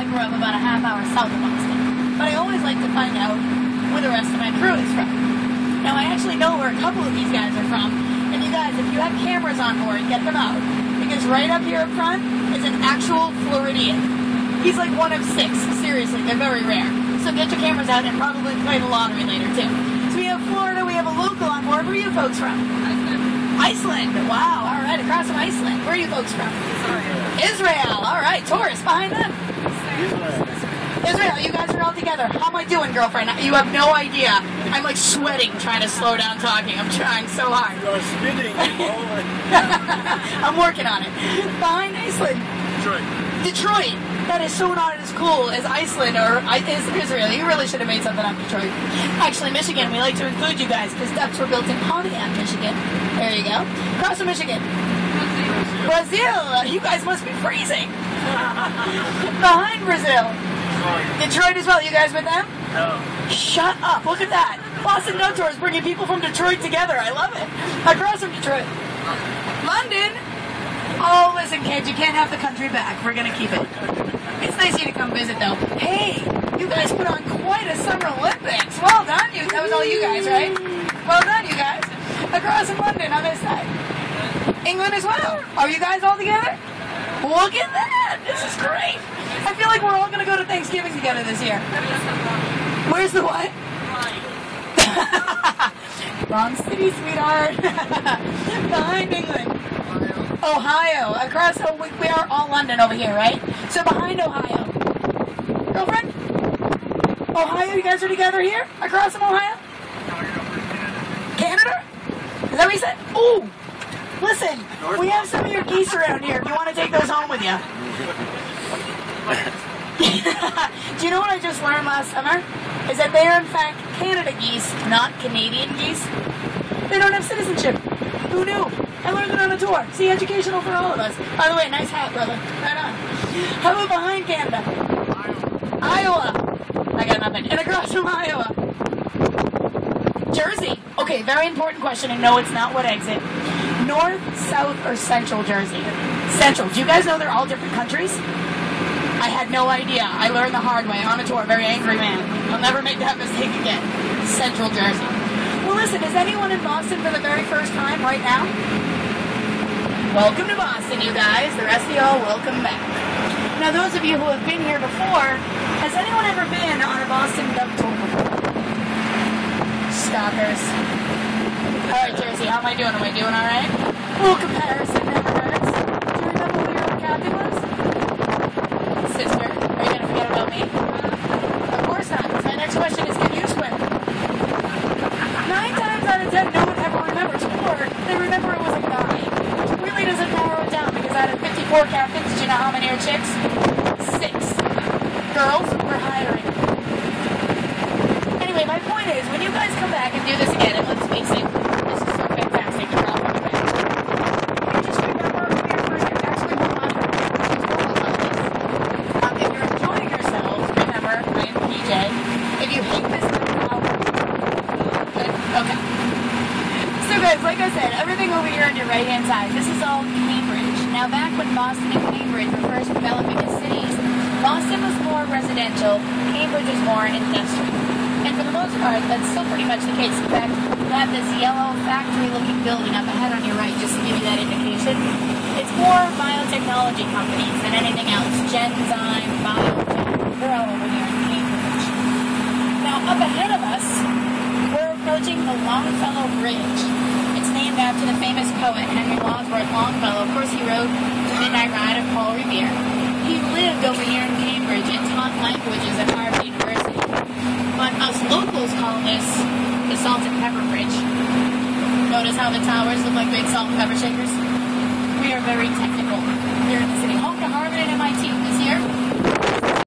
I grew up about a half hour south of Boston. But I always like to find out where the rest of my crew is from. Now, I actually know where a couple of these guys are from. And you guys, if you have cameras on board, get them out. Because right up here up front is an actual Floridian. He's like one of 6. Seriously, they're very rare. So get your cameras out and probably play the lottery later, too. So we have Florida, we have a local on board. Where are you folks from? Iceland. Wow, all right, across from Iceland. Where are you folks from? Israel. All right, tourists behind them. Israel, you guys are all together. How am I doing, girlfriend? You have no idea. I'm like sweating trying to slow down talking. I'm trying so hard. You're spinning. I'm working on it. Behind Iceland. Detroit. That is so not as cool as Iceland or is Israel. You really should have made something up, Detroit. Actually, Michigan, we like to include you guys because ducks were built in Pontiac, Michigan. There you go. Across from Michigan. Brazil. You guys must be freezing. Behind Brazil. Detroit as well. You guys with them? No. Shut up. Look at that. Boston Duck Tour is bringing people from Detroit together. I love it. Across from Detroit. London. Oh, listen, kids, you can't have the country back. We're going to keep it. It's nice of you to come visit, though. Hey, you guys put on quite a Summer Olympics. Well done, you. That was all you guys, right? Well done, you guys. Across from London on this side. England as well. Are you guys all together? Look at that. This is great. I feel like we're all going to go to Thanksgiving together this year. Where's the what? Wrong city, sweetheart. Behind England. Ohio. Across, we are all London over here, right? So behind Ohio. Girlfriend? Ohio, you guys are together here? Across from Ohio? Canada? Is that what you said? Ooh! Listen, we have some of your geese around here if you want to take those home with you. Do you know what I just learned last summer? Is that they are in fact Canada geese, not Canadian geese. They don't have citizenship. Who knew? I learned it on a tour. See, educational for all of us. By the way, nice hat, brother. Right on. How about behind Canada? Iowa. I got nothing. And across from Iowa. Jersey. Okay, very important question, and no, it's not what exit. North, South, or Central Jersey? Central. Do you guys know they're all different countries? I had no idea. I learned the hard way on a tour. Very angry man. I'll never make that mistake again. Central Jersey. Well, listen, is anyone in Boston for the very first time right now? Welcome to Boston, you guys. The rest of y'all, welcome back. Now, those of you who have been here before, has anyone ever been on a Boston Duck Tour before? Stalkers. All right, Jersey, how am I doing? Am I doing all right? A little comparison never hurts. Do you remember who your captain was? Sister. Are you going to forget about me? Of course not. My next question is, can you swim? 9 times out of 10, no one ever remembers. Or they remember it was a guy. Which really doesn't narrow it down because out of 54 captains, do you know how many are chicks? 6. Girls, we're hiring. Anyway, my point is, when you guys come back and do this again, and let's face it, this is so fantastic, you're all coming back. You just remember who your first captain actually won on. If you're enjoying yourselves, remember, I am PJ. If you hate this, good. Okay. So guys, like I said, everything over here on your right-hand side, this is all Cambridge. Now back when Boston and Cambridge were first developing as cities, Boston was more residential, Cambridge was more industrial. And for the most part, that's still pretty much the case. In fact, you have this yellow factory-looking building up ahead on your right, just to give you that indication. It's more biotechnology companies than anything else. Genzyme, Biotech, they're all over here in Cambridge. Now, up ahead of us, we're approaching the Longfellow Bridge. It's named after the famous poet Henry Wadsworth Longfellow. Of course, he wrote The Midnight Ride of Paul Revere. He lived over here in Cambridge and taught languages at Harvard University. But us locals call this the Salt and Pepper Bridge. Notice how the towers look like big salt and pepper shakers? We are very technical here in the city. Home to Harvard and MIT this year.